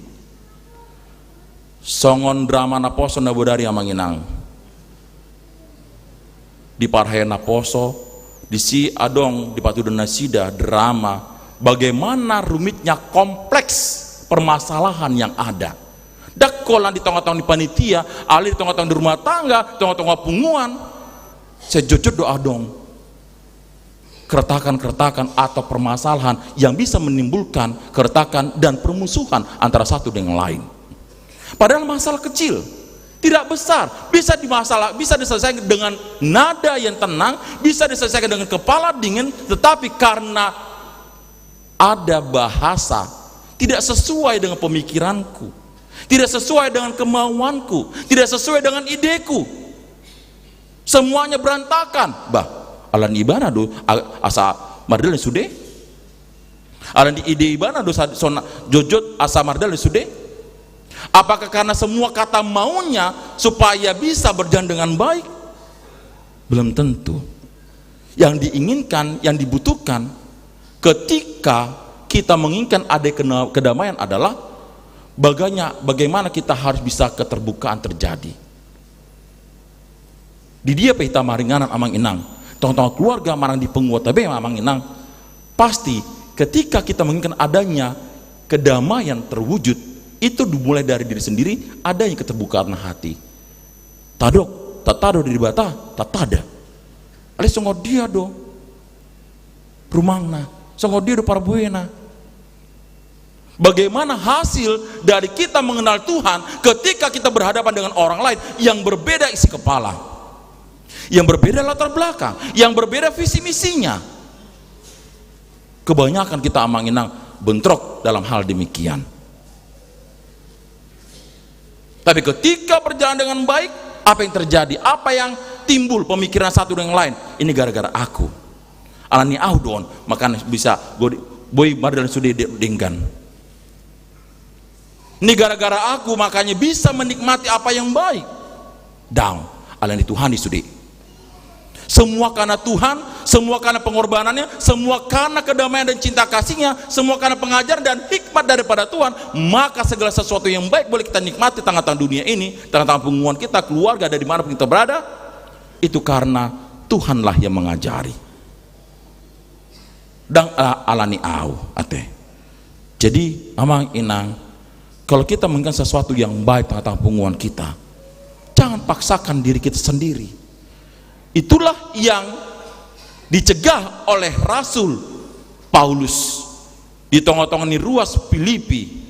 Songon drama naposo nabodari amang inang di parhaya naposo di si adong di patudan nasida drama bagaimana rumitnya kompleks permasalahan yang ada. Dakolan di tengah-tengah di panitia, alir di tengah-tengah di rumah tangga, tengah-tengah punguan, sejujur doa dong keretakan-keretakan atau permasalahan yang bisa menimbulkan keretakan dan permusuhan antara satu dengan lain. Padahal masalah kecil, tidak besar, bisa diselesaikan dengan nada yang tenang, bisa diselesaikan dengan kepala dingin, tetapi karena ada bahasa tidak sesuai dengan pemikiranku, tidak sesuai dengan kemauanku, tidak sesuai dengan ideku, semuanya berantakan. Alan ibana do asa mardel sude, alan di ide ibana do sona jojot asa mardel sude. Apakah karena semua kata maunya supaya bisa berjalan dengan baik? Belum tentu. Yang diinginkan, yang dibutuhkan ketika kita menginginkan ada kedamaian adalah bagaimana kita harus bisa keterbukaan terjadi. Di dia pehita maringanan amang inang, tong-tong keluarga marang di penguat tabe amang inang, pasti ketika kita menginginkan adanya kedamaian terwujud, itu dimulai dari diri sendiri, adanya keterbukaan hati. Tadok, tatado di bata, tatada. Ale songo dia do rumangna, songo dia do parbuena. Bagaimana hasil dari kita mengenal Tuhan ketika kita berhadapan dengan orang lain yang berbeda isi kepala, yang berbeda latar belakang, yang berbeda visi misinya. Kebanyakan kita amanginang bentrok dalam hal demikian. Tapi ketika berjalan dengan baik, apa yang terjadi? Apa yang timbul pemikiran satu dengan lain? Ini gara-gara aku. Alani audon, maka bisa boy mardan sudah denggan. Ini gara-gara aku, makanya bisa menikmati apa yang baik. Down, alani Tuhan disudi. Semua karena Tuhan, semua karena pengorbanannya, semua karena kedamaian dan cinta kasihnya, semua karena pengajaran dan hikmat daripada Tuhan, maka segala sesuatu yang baik boleh kita nikmati tengah-tengah dunia ini, tengah-tengah pengumuman kita, keluarga, dari mana pun kita berada, itu karena Tuhanlah yang mengajari. Dan alani au ate. Jadi amang inang, kalau kita menginginkan sesuatu yang baik tengah-tengah pengumuman kita, jangan paksakan diri kita sendiri. Itulah yang dicegah oleh Rasul Paulus di tengah-tengah ni ruas Filipi.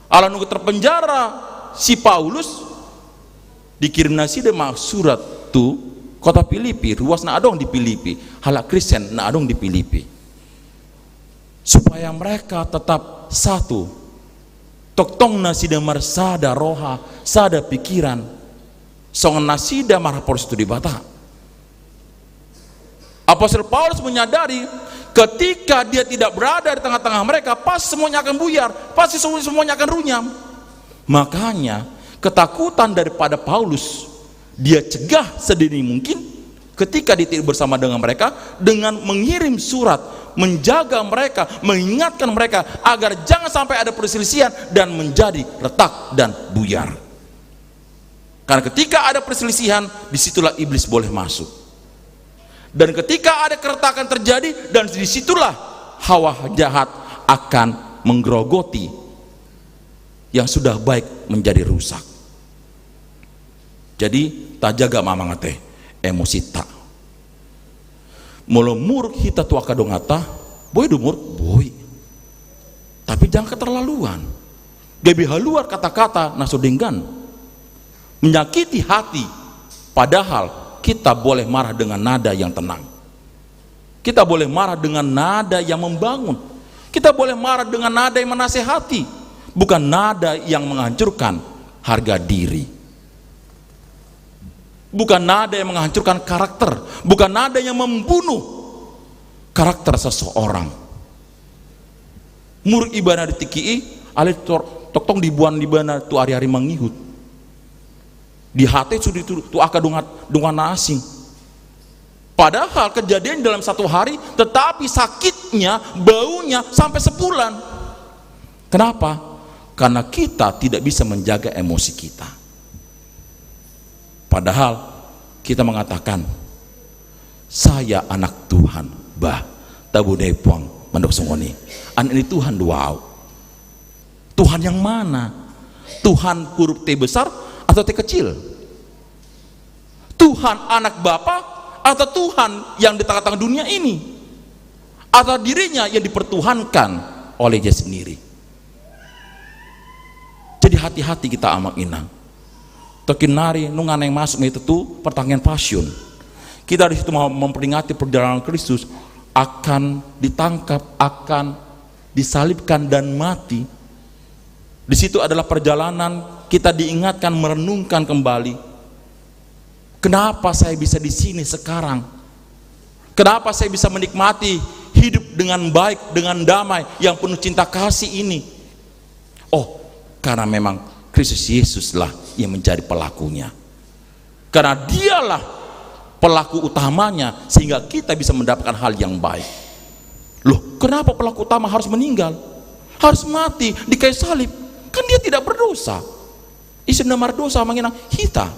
Ala nunggu terpenjara si Paulus dikirim nasi dengan surat tu kota Filipi, ruas na adong di Filipi, halak Kristen na adong di Filipi, supaya mereka tetap satu. Toktong nasi demar sada roha, sada pikiran. Songon nasida marah Paulus itu dibata. Apostel Paulus menyadari Ketika dia tidak berada di tengah-tengah mereka, pasti semuanya akan buyar, pasti semuanya akan runyam. Makanya ketakutan daripada Paulus dia cegah sedini mungkin ketika dia tidak bersama dengan mereka, dengan mengirim surat, menjaga mereka, mengingatkan mereka agar jangan sampai ada perselisihan dan menjadi retak dan buyar. Karena ketika ada perselisihan, disitulah iblis boleh masuk. Dan ketika ada keretakan terjadi, dan disitulah hawa jahat akan menggerogoti yang sudah baik menjadi rusak. Jadi tak jaga mamang teh emosi tak. Melumur kita tua kadongata, boy dumur boy. Tapi jangan keterlaluan. Gabi haluar kata-kata nasudinggan, menyakiti hati. Padahal kita boleh marah dengan nada yang tenang. Kita boleh marah dengan nada yang membangun. Kita boleh marah dengan nada yang menasehati, bukan nada yang menghancurkan harga diri. Bukan nada yang menghancurkan karakter, bukan nada yang membunuh karakter seseorang. Mur ibana ditikii, ale tokong dibuan dibana tu hari-hari mengihut. Di hati sudah tu aka dungan asing. Padahal kejadian dalam satu hari, tetapi sakitnya, baunya sampai sebulan. Kenapa? Karena kita tidak bisa menjaga emosi kita. Padahal kita mengatakan, saya anak Tuhan, bah tabu puang mandok songoni. Anak ini Tuhan wow. Tuhan yang mana? Tuhan huruf T besar atau T kecil? Tuhan anak Bapa atau Tuhan yang di tengah-tengah dunia ini? Atau dirinya yang dipertuhankan oleh dia sendiri? Jadi hati-hati kita amak inang. Tokinari nungan yang masuk itu tuh pertanyaan passion. Kita di situ mau memperingati perjalanan Kristus akan ditangkap, akan disalibkan dan mati. Di situ adalah perjalanan kita diingatkan, merenungkan kembali. Kenapa saya bisa di sini sekarang? Kenapa saya bisa menikmati hidup dengan baik, dengan damai, yang penuh cinta kasih ini? Oh, karena memang Kristus Yesuslah yang menjadi pelakunya. Karena dialah pelaku utamanya sehingga kita bisa mendapatkan hal yang baik. Loh, kenapa pelaku utama harus meninggal? Harus mati di kayu salib? Kan dia tidak berdosa. Isi namar dosa manginang hita.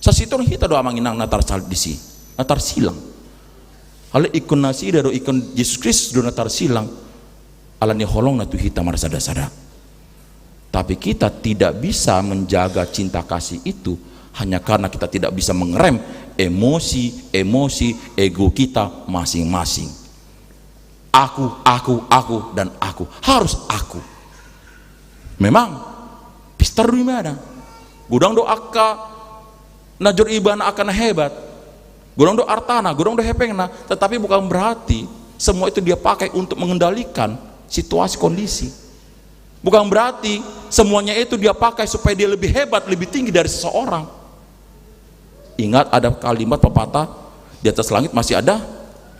Sasiton hita doa manginang natar salib disi, natar silang. Hal ikon nasi do ikon Yesus Kristus do natar silang. Ala ni holong na tu hita marasada-sada. Tapi kita tidak bisa menjaga cinta kasih itu hanya karena kita tidak bisa mengerem emosi ego kita masing-masing. Aku dan aku, harus aku. Memang pistar di mana? Gudang do akka najur ibana akan hebat. Gudang do artana, gudang do hepengna, tetapi bukan berarti semua itu dia pakai untuk mengendalikan situasi kondisi. Bukan berarti semuanya itu dia pakai supaya dia lebih hebat, lebih tinggi dari seseorang. Ingat ada kalimat pepatah, di atas langit masih ada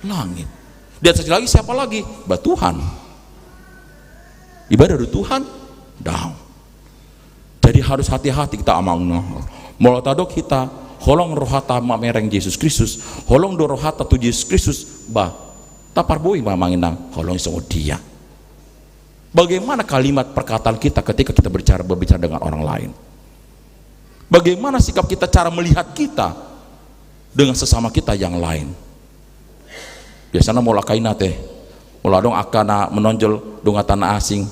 langit. Di atas lagi siapa lagi? Tuhan. Ibadah dari Tuhan, down. Jadi harus hati-hati kita amangna. Molotadok kita, holong rohata mamereng Yesus Kristus, holong do rohata tu Yesus Kristus, tapar boy mamanginang, holong sama dia. Bagaimana kalimat perkataan kita ketika kita berbicara dengan orang lain? Bagaimana sikap kita, cara melihat kita dengan sesama kita yang lain? Biasanya mula kaina teh, mula dong akan menonjol dong tanah asing,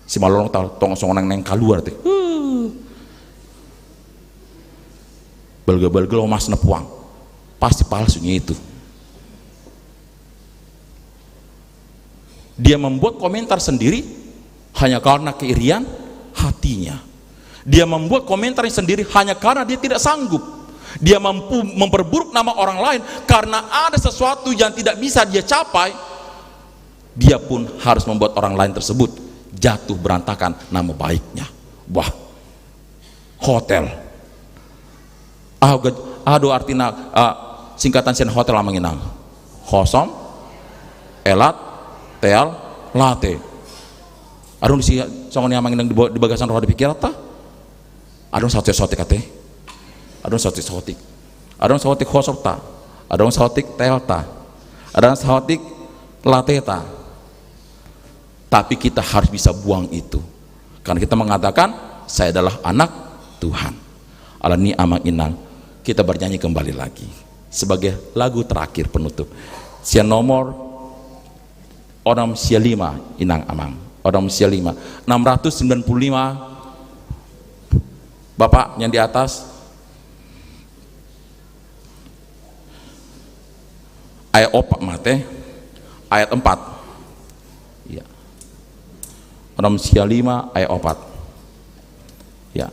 si malolong tong songonang neng kaluar teh, belga-belga mas nepuang, pasti palsunya itu. Dia membuat komentar sendiri hanya karena keirian hatinya. Dia membuat komentar sendiri hanya karena dia tidak sanggup. Dia mampu memperburuk nama orang lain karena ada sesuatu yang tidak bisa dia capai. Dia pun harus membuat orang lain tersebut jatuh berantakan nama baiknya. Wah, hotel. Aduh artinya singkatan sen hotel amanginang. Hosom, elat, teal, late. Adong si songon yang mangindang di bagasan roh di pikiran ta. Adong sotik kate. Adong sotik. Adong sotik hosom ta. Adong sotik teal ta. Adong sotik late ta. Tapi kita harus bisa buang itu. Karena kita mengatakan saya adalah anak Tuhan. Alani amang inang. Kita bernyanyi kembali lagi sebagai lagu terakhir penutup. Sia nomor Odom sia 5 inang amang. Odom sia 5 695. Bapak yang di atas. Ayat opak mate. Ayat 4. Ya. Odom sia 5 ayat 4. Ya.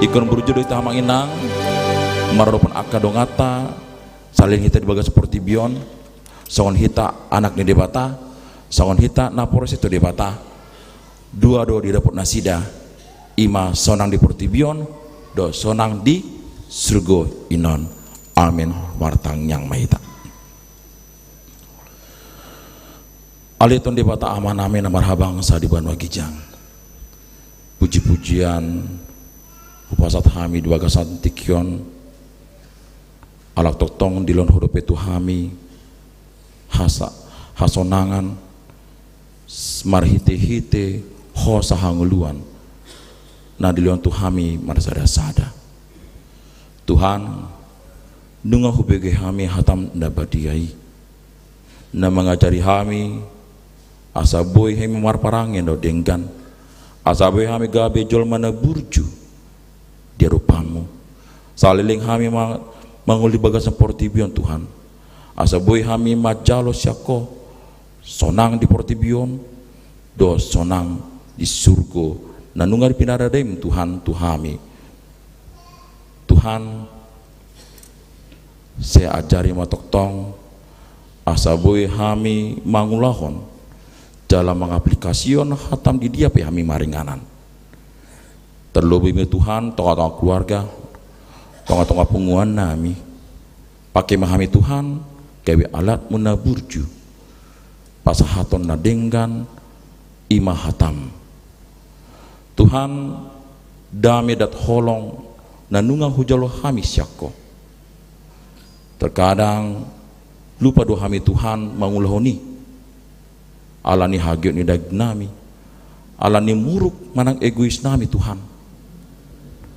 Ikon berjudul itu hamang inang marodopon akka dongata salin hita dibaga seperti bion songon hita anak ni debata songon hita napores itu debata dua do di dapur nasida ima sonang di portibion do sonang di surgo inon amin wartang yang mahita aliton debata aman amin amar habang sadiban wagijang puji-pujian upasat hami dua gasan tikyon alak totong dilon huruf itu hami hasonangan marhite-hite hosa hanguluan na dilon tu hami marsada-sada Tuhan dunga hubege hami hatam ndabadiai na mengajari hami asa boy hami marparangin do denggan asa boy hami gabe jol mana burju dia rupamu saliling hami manguli bagasan portibion Tuhan asa boy hami majalo syako sonang di portibion do sonang di surgo nanungar pinadadem Tuhan Tuhami Tuhan saya ajari matok tong asa boy hami mangulahon dalam mengaplikasikan hatam di dia pe hami maringanan terlebih Tuhan tengah-tengah keluarga tengah-tengah penguan nami pakai memahami Tuhan gawe alat menaburju pasahaton nadenggan imah hatam Tuhan dame dat holong nanunga hujalo hami syakko terkadang lupa do hami Tuhan mangulahoni alani hagiot ni dagnami alani muruk manang egois nami Tuhan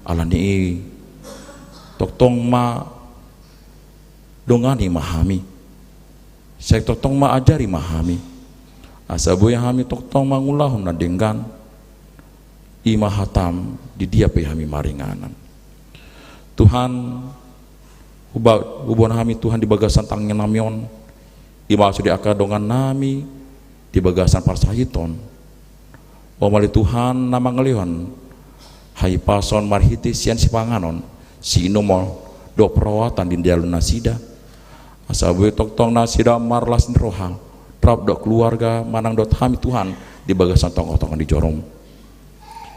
alani toktong ma dongani mahami saya toktong ma ajari mahami asaboy hami toktong mangulahon na denggan imah hatam di dia pe hami maringanan Tuhan hubon hami Tuhan di bagasan tangnya namion Ima sudi aka dongan nami di bagasan parsahiton. O mali Tuhan nama ngelihan hai pason marhiti sian si panganon si nomor do perawatan di dalam nasida asabu tong nasida marlas roha trap do keluarga manang dot hami Tuhan di bagasan tong-tongan di jorong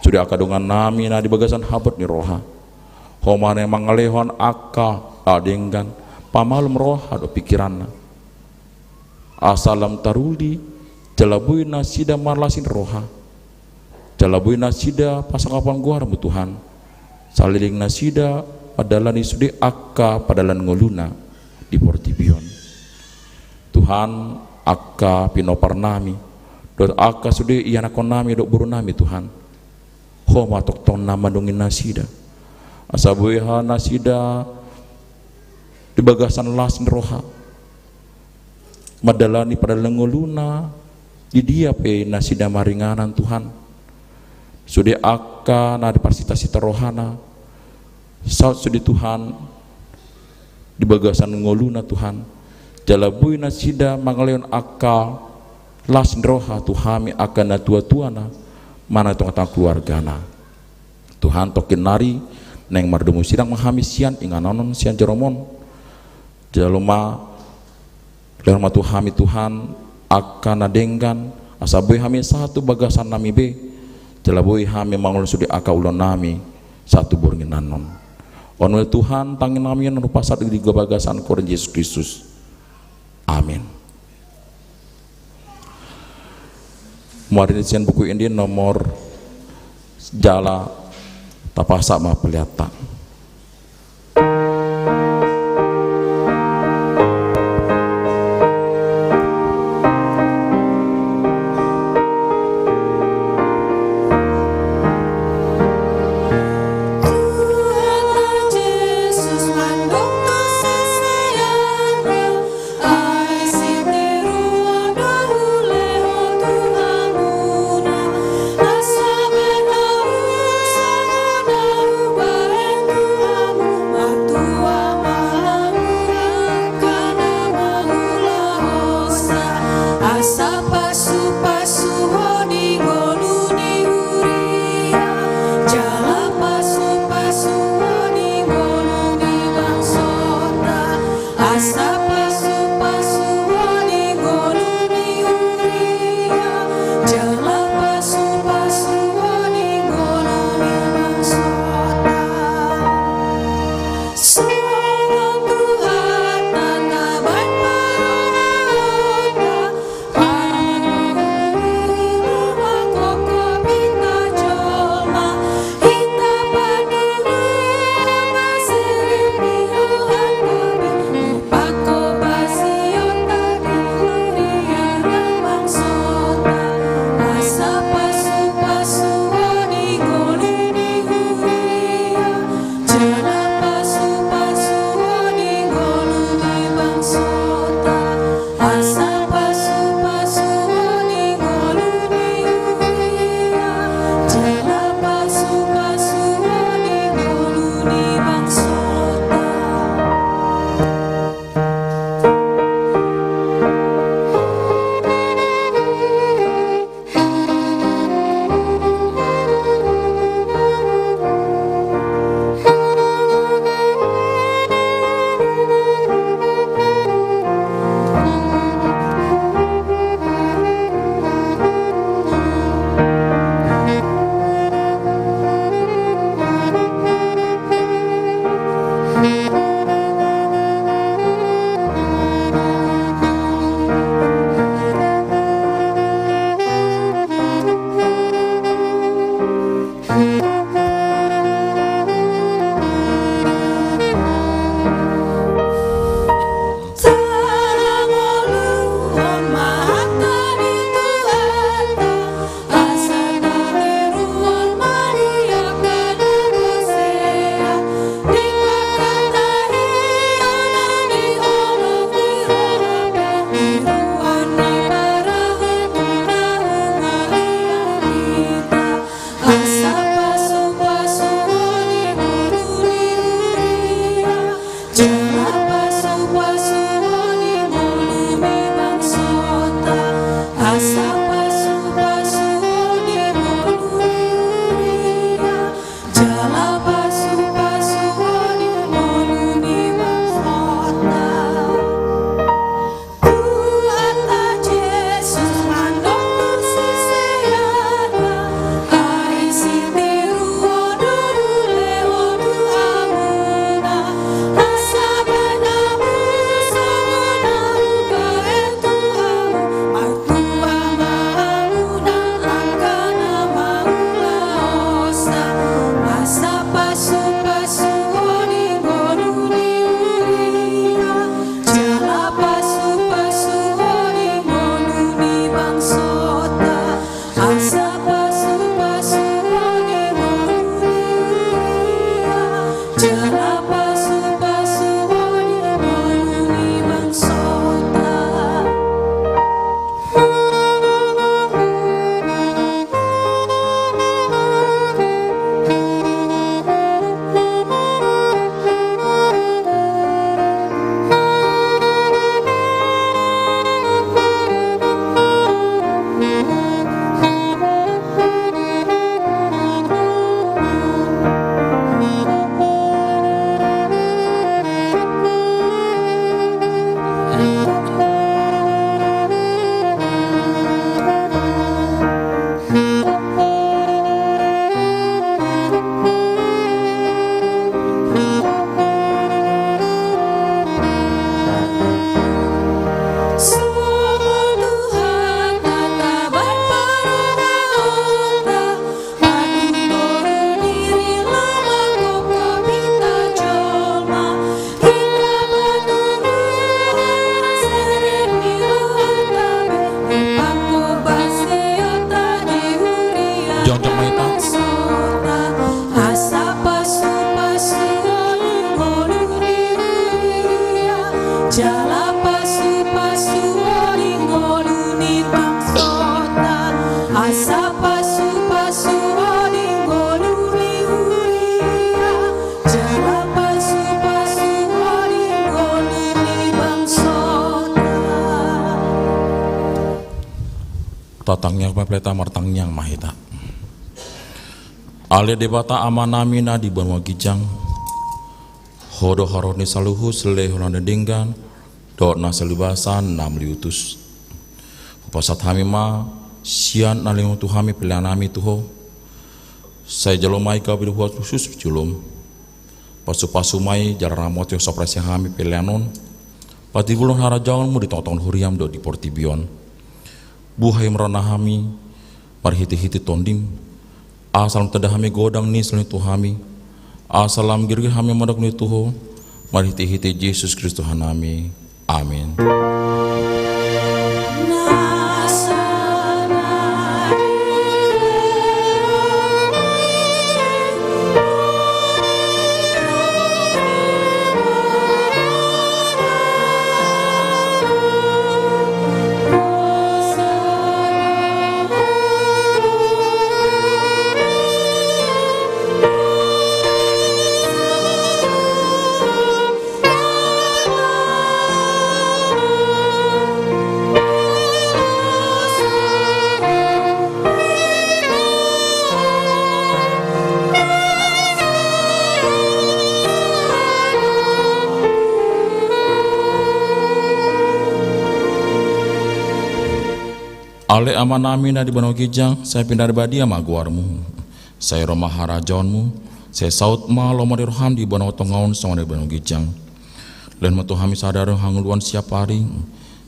sudah aka dongan nami na di bagasan habot ni roha homane mangalehon aka adenggan pamalum roha do pikiranna asalam taruli jalabui nasida marlasin roha jalabui nasida pasakapan guarmu Tuhan saliling nasida adalah ni sudi akka padalan ngoluna di portibion Tuhan akka pinoparnami dot akka sudi iana konami dok burunami Tuhan ho matok ton nama dongin nasida asabuiha nasida di bagasan lasin roha madalani padalan ngoluna di dia pe nasida maringanan Tuhan sudi akka na di parsita-sita rohana saut sudi Tuhan di bagasan ngoluna Tuhan jalabui nasida mangaleon akka las roha Tuhami akan na tua-tuana mana tong-tong keluargana Tuhan tokin nari neng mardumu sidang menghami sian inganonon sian jeromon jaluma lerma Tuhami Tuhan akan nadenggan asabui hami satu bagasan nami be jalabui hami mangul sudi akka ulon nami satu burngin nanon onwe Tuhan tangin nami yang rupa saat di bagasan Koren Yesus Kristus amin. Muari disian buku ini nomor jala tapasa ma pelihatan Asa benaru sama naru bareng Tatangnya pepleta martangnyang mahita. Ale debata amanamina di banwa gijang. Hodo haroni saluhu sele holanda dinggan. Dot na selibasan nam liutus. Pasat hami ma sian na lingu tu hami pilihan hami tuho. Saya jalomai ka bidu huat khusus julum. Pasu-pasu mai jalan ramot yang sopresi hami pilihanon. Pati gulung harajangan mu ditotong huriam do di portibion. Buhai merana hami, marhiti-hiti tondim, asalam tada hami godang ni selini tuhami, asalam girgir hami madak ni tuho, marhiti-hiti Yesus Kristus hanami, amin. Ale amanami na di banau gijang, saya pindah badi ama guarmu. Saya romah harajonmu, saya saut ma loma di roham di banau tongaun sama di banau gijang. Len matu hami sadar hanguluan siap hari.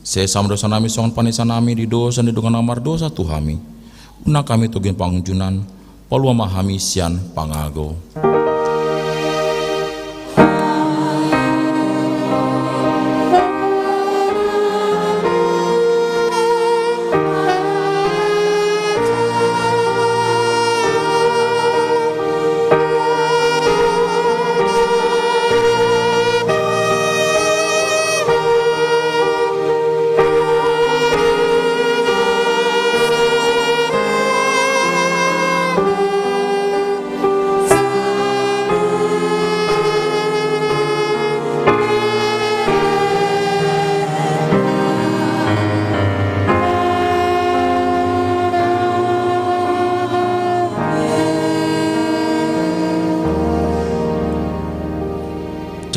Saya sama dosa nami songan panisan nami di dosa di dengan amar dosa tuhami. Una kami tugin pangunjunan, palua mahami sian pangago.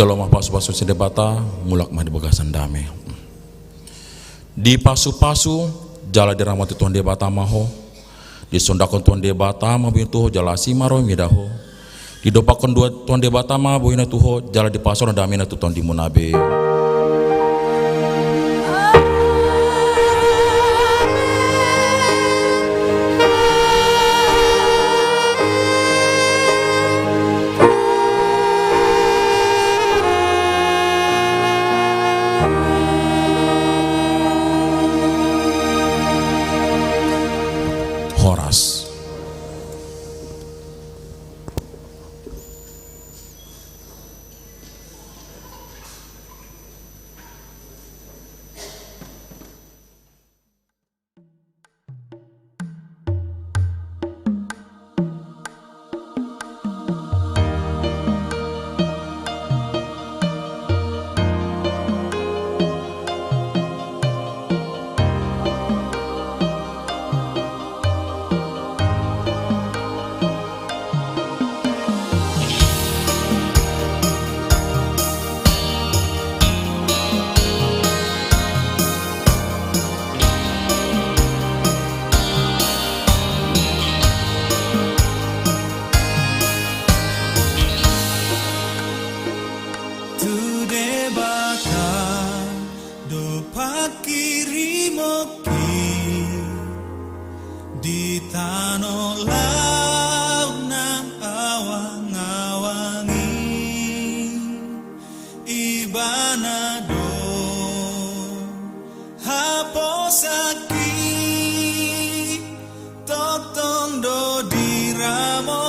Shalom pasu-pasu sedebata mulak mah di bagasan damai. Di pasu-pasu jala dirahmati Tuhan debata maho. Disondakon Tuhan debata mah bin tuho jala simaro midaho. Didopakon dua Tuhan debata mah boina tuho jala di pasor damina tu Tuhan dimunabe. Horas. Tu debata do pakirimoki di tano laut nang awang-awangi ibanado haposaki totong do diramo